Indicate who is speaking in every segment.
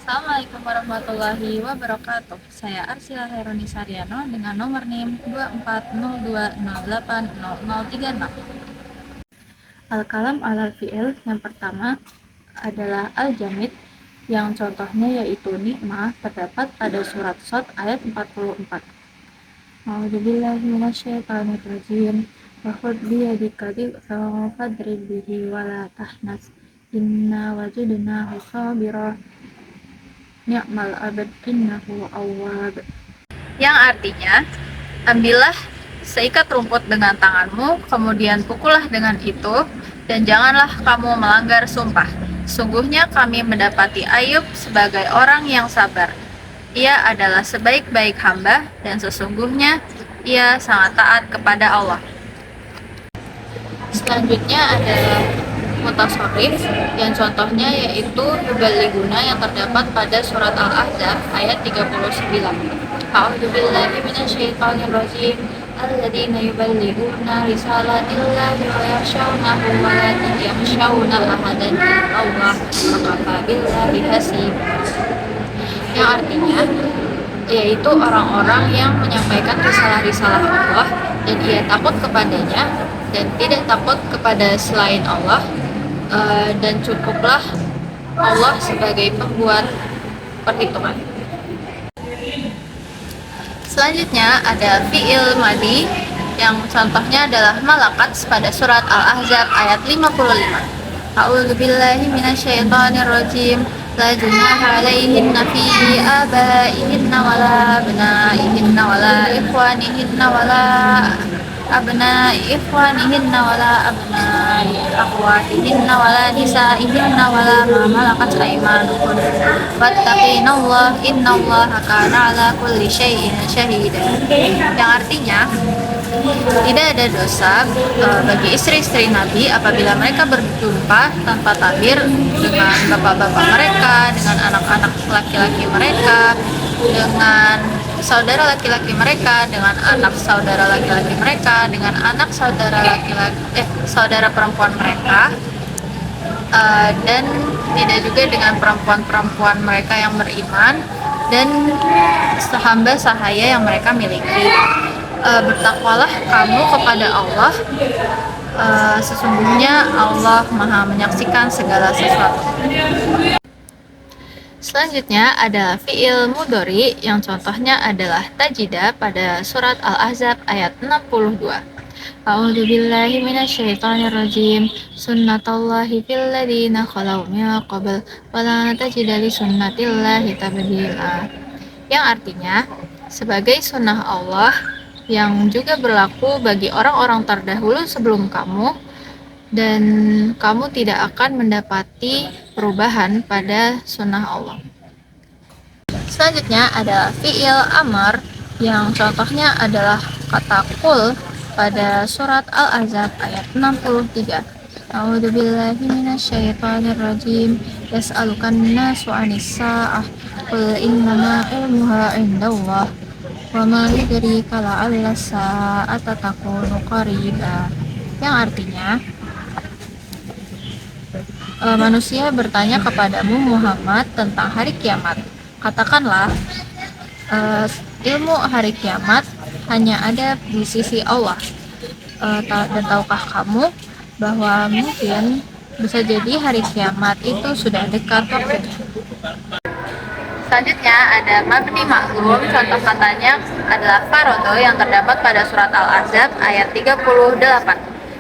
Speaker 1: Assalamualaikum warahmatullahi wabarakatuh. Saya Arsila Heroni Saryano dengan nomor NIM 2402080036. Al-kalam alal fi'il yang pertama adalah al-jamid yang contohnya yaitu nikmah terdapat pada surat Shad ayat 44. A'udzubillahi minasyaitonirrajim. Wa khudh biyadika dhifran fadrib bihi wa la tahnas. Inna wajadnahu sabira ni'mal abad innahu awwab. Yang artinya, ambillah seikat rumput dengan tanganmu, kemudian pukullah dengan itu, dan janganlah kamu melanggar sumpah. Sungguhnya kami mendapati Ayub sebagai orang yang sabar. Ia adalah sebaik-baik hamba, dan sesungguhnya ia sangat taat kepada Allah. Selanjutnya ada mutasorif yang contohnya yaitu yuballiguna yang terdapat pada surat Al-Ahzab ayat 39. A'udzubillahi minasyaitonirrajim. Alladzina yuballiguna risalatillahi wa yakhshawnahu wa la yakhshawna ahadan illallah wa kafa billahi hasib. Yang artinya yaitu orang-orang yang menyampaikan risalah-risalah Allah dan ia takut kepadanya dan tidak takut kepada selain Allah, dan cukuplah Allah sebagai pembuat perhitungan. Selanjutnya ada fi'il madi yang contohnya adalah malakat pada surat Al-Ahzab ayat 55. A'udzubillahi minasyaitonirrajim. La junaha alaihinna fi abaihinna wala abnaihinna wala ikhwanihinna wala abnai ikhwanihinna wala abnai akhwatihinna wala nisaihinna wala ma malakat aymanukum wattaqinallah innallaha kana ala kulli syai'in syahida. Yang artinya tidak ada dosa bagi istri-istri Nabi apabila mereka berjumpa tanpa tahir dengan bapak-bapak mereka, dengan anak-anak laki-laki mereka, dengan saudara laki-laki mereka, dengan anak saudara laki-laki mereka, dengan anak saudara perempuan mereka, dan tidak juga dengan perempuan-perempuan mereka yang beriman dan hamba sahaya yang mereka miliki. Bertakwalah kamu kepada Allah, sesungguhnya Allah Maha menyaksikan segala sesuatu. Selanjutnya ada fi'il mudhari yang contohnya adalah tajida pada surat Al-Ahzab ayat 62. A'udzubillahi minasyaitonirrajim. Sunnatullahi fil ladzina khalau min qabl wa la tajida li sunnatillahi tabdila. Yang artinya sebagai sunnah Allah yang juga berlaku bagi orang-orang terdahulu sebelum kamu, dan kamu tidak akan mendapati perubahan pada sunnah Allah. Selanjutnya ada fi'il amar yang contohnya adalah kata qul pada surat Al-Ahzab ayat 63. A'udzubillahi minasyaitonirrajim. Yas'alukan nasu 'anis sa'ah qul innama ilmuha 'indallah wa ma yudrika la'alla sa'ata takunu qariba. Yang artinya manusia bertanya kepadamu Muhammad tentang hari kiamat. Katakanlah, ilmu hari kiamat hanya ada di sisi Allah. Dan tahukah kamu bahwa mungkin bisa jadi hari kiamat itu sudah dekat waktunya. Selanjutnya ada mabni maklum, contoh katanya adalah farodo yang terdapat pada surat Al-Ahzab ayat 38.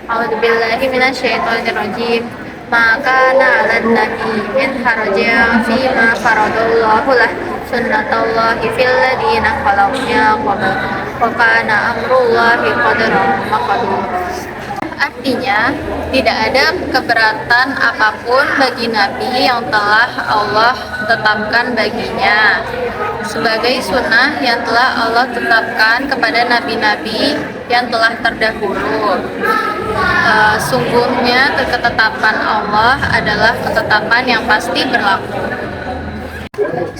Speaker 1: A'udzubillahi minasyaitonirrajim. Maka na'lan nabi min harajin fima faradallahu lah sunnatullahi fil ladina khalau min qabl wa kana amrullahi qadaran maqdura. Artinya, tidak ada keberatan apapun bagi Nabi yang telah Allah tetapkan baginya sebagai sunnah yang telah Allah tetapkan kepada nabi-nabi yang telah terdahulu. Sungguhnya ketetapan Allah adalah ketetapan yang pasti berlaku.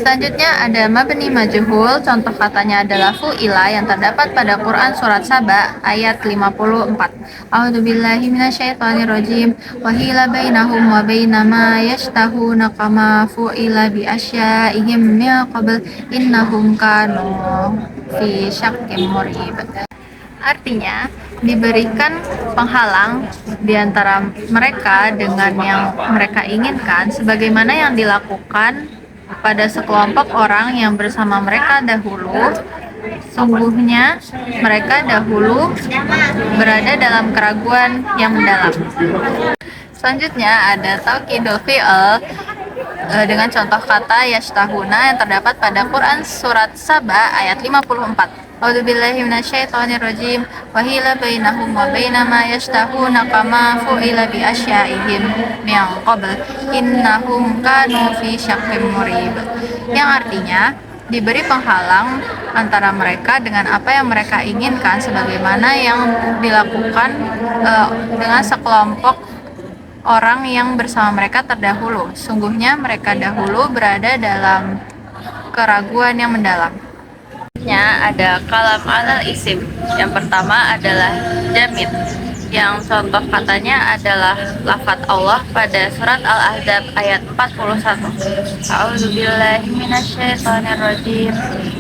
Speaker 1: Selanjutnya ada mabni majhul, contoh katanya adalah fu'ila yang terdapat pada Quran surat Saba ayat 54. A'udzubillahi minasyaitonirrajim. Wa hila bainahum wa baina ma yashtahuna kama fu'ila bi asyaihim min qabl innahum kanu fi syakkim murib. Artinya, diberikan penghalang di antara mereka dengan yang mereka inginkan, sebagaimana yang dilakukan pada sekelompok orang yang bersama mereka dahulu. Sungguhnya mereka dahulu berada dalam keraguan yang mendalam. Selanjutnya ada taukidul fi'il dengan contoh kata yashtahuna yang terdapat pada Quran surat Saba ayat 54. A'udzubillahi minasyaitonirrajim. Wa hila bainahum wa baina ma yashtahuna kama fu'ila bi asyaihim min qabl innahum kanu fi syakkim murib. Yang artinya diberi penghalang antara mereka dengan apa yang mereka inginkan, sebagaimana yang dilakukan dengan sekelompok orang yang bersama mereka terdahulu. Sungguhnya mereka dahulu berada dalam keraguan yang mendalam. Ada kalam alal isim. Yang pertama adalah jamid, yang contoh katanya adalah lafaz Allah pada surat Al-Ahzab ayat 41. A'udzubillahi minasyaitonirrajim.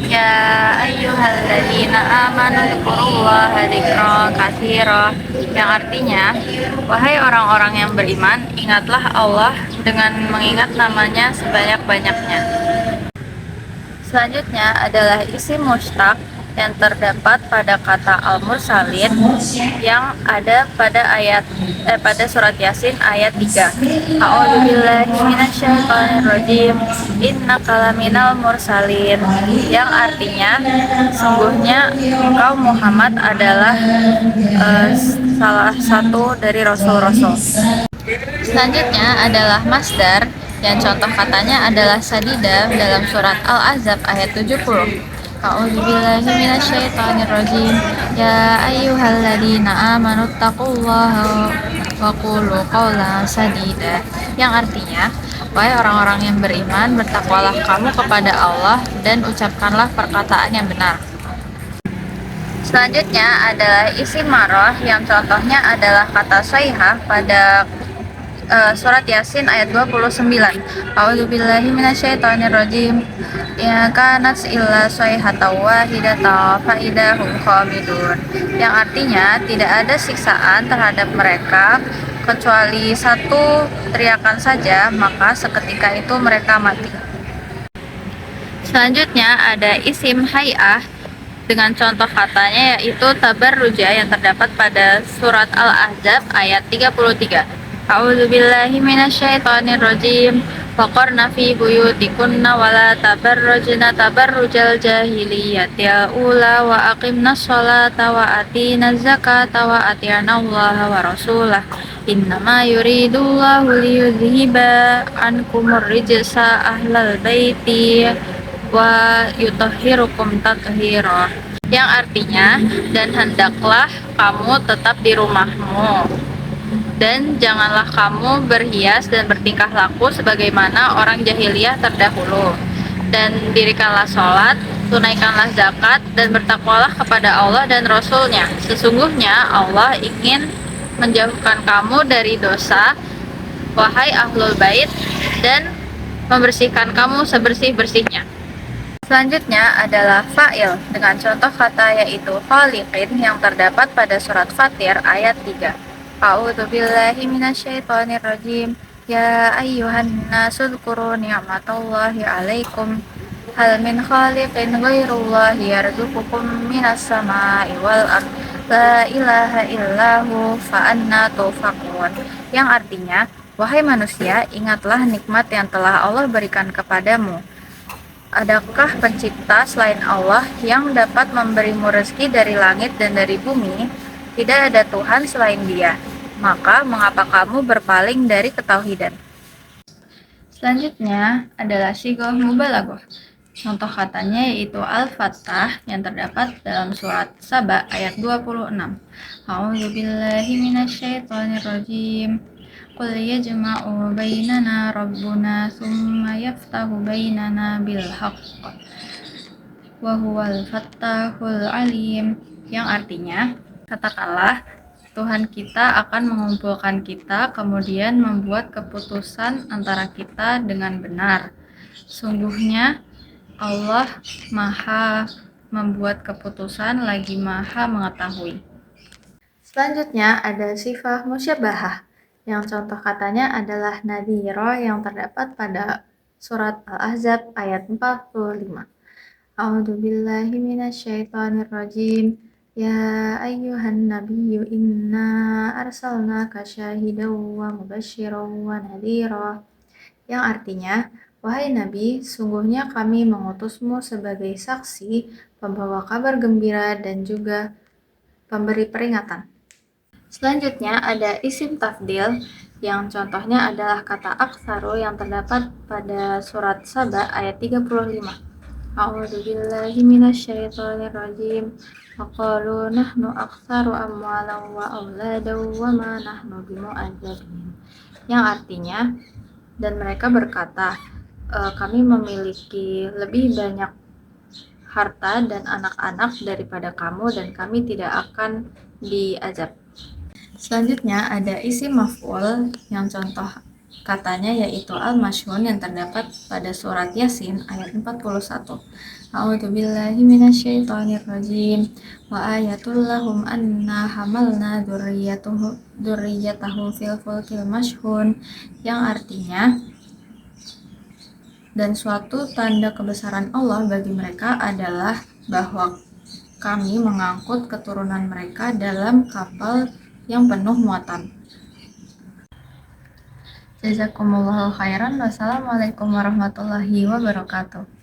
Speaker 1: Ya ayyuhalladzina amanu dzkurullaha dzikran katsira. Yang artinya, wahai orang-orang yang beriman, ingatlah Allah dengan mengingat namanya sebanyak-banyaknya. Selanjutnya adalah isim mustaq yang terdapat pada kata al-mursalin yang ada pada pada surat Yasin ayat 3. A'udzubillahi minasyaitonirrajim. Innaka laminal mursalin. Yang artinya, sungguhnya engkau Muhammad adalah salah satu dari rasul-rasul. Selanjutnya adalah masdar, yang contoh katanya adalah sadida dalam surat Al-Ahzab ayat 70. A'udzubillahi minasyaitonirrajim. Ya ayyuhalladzina amanu taqullaha wa qulu qawlan sadida. Yang artinya, wahai orang-orang yang beriman, bertakwalah kamu kepada Allah dan ucapkanlah perkataan yang benar. Selanjutnya adalah isim marah, yang contohnya adalah kata soihah pada surat Yasin ayat 29. A'udzubillahi minasyaitonirrajim. Ya kanat illa sayhatan wahidatan fa idahum khamidun. Yang artinya, tidak ada siksaan terhadap mereka kecuali satu teriakan saja, maka seketika itu mereka mati. Selanjutnya ada isim hay'ah dengan contoh katanya yaitu tabarruja yang terdapat pada surat Al-Ahzab ayat 33. A'udzubillahi minasyaitonirrajim. Faqarna fi buyutikunna wa la tabarrujna tabarrujal jahiliyatil ula wa aqimnas sholata wa atinaz zakata wa ati'nallaha wa rasulah. Innama yuridullahu liyudhiba ankumur rijsa ahlal baiti wa yutahhirukum tathira. Yang artinya, dan hendaklah kamu tetap di rumahmu, dan janganlah kamu berhias dan bertingkah laku sebagaimana orang jahiliyah terdahulu, dan dirikanlah sholat, tunaikanlah zakat, dan bertakwalah kepada Allah dan Rasul-Nya. Sesungguhnya Allah ingin menjauhkan kamu dari dosa, wahai ahlul bait, dan membersihkan kamu sebersih-bersihnya. Selanjutnya adalah fa'il dengan contoh kata yaitu khaliqin yang terdapat pada surat Fatir ayat 3. A'udzubillahi minasyaitonirrajim. Ya ayyuhan nasu dzkuru ni'matallahi 'alaikum. Hal min khaliqin ghairullahi yarzuqukum minas sama'i wal ard. La ilaha illahu fa anna tufakun. Yang artinya, wahai manusia, ingatlah nikmat yang telah Allah berikan kepadamu. Adakah pencipta selain Allah yang dapat memberimu rezeki dari langit dan dari bumi? Tidak ada Tuhan selain Dia. Maka mengapa kamu berpaling dari ketauhidan? Selanjutnya adalah sighoh mubalaghah. Contoh katanya yaitu al-fattah yang terdapat dalam surat Saba ayat 26. A'udzubillahi minasyaitonirrajim. Qul yajma'u bainana rabbuna thumma yaftahu bainana bil haqq wa huwal fattahul alim, yang artinya, katakanlah Tuhan kita akan mengumpulkan kita kemudian membuat keputusan antara kita dengan benar. Sungguhnya Allah Maha membuat keputusan lagi Maha mengetahui. Selanjutnya ada sifat musyabahah, yang contoh katanya adalah nadhira yang terdapat pada surat Al-Ahzab ayat 45. A'udzu billahi minasyaitonir rajim. Ya ayyuhan nabiyyu inna arsalnaka syahidan wa mubasysyiran wa nadhira, yang artinya, wahai Nabi, sungguhnya kami mengutusmu sebagai saksi, pembawa kabar gembira dan juga pemberi peringatan. Selanjutnya ada isim tafdil, yang contohnya adalah kata aktsaru yang terdapat pada surat Saba ayat 35. A'udzu billahi minasyaitonir rajim. Faqalu nahnu aktsaru amwalan wa auladan wa ma nahnu bimu'adzabin. Yang artinya, dan mereka berkata, kami memiliki lebih banyak harta dan anak-anak daripada kamu dan kami tidak akan diazab. Selanjutnya ada isim maf'ul, yang contoh katanya yaitu al-masyhun yang terdapat pada surat Yasin ayat 41. A'udzu billahi minasyaitonir rajim. Wa ayatul lahum anna hamalna dzurriyyatahum fil fulkil masyhun, yang artinya, dan suatu tanda kebesaran Allah bagi mereka adalah bahwa kami mengangkut keturunan mereka dalam kapal yang penuh muatan. Jazakumullahu khairan. Wassalamualaikum warahmatullahi wabarakatuh.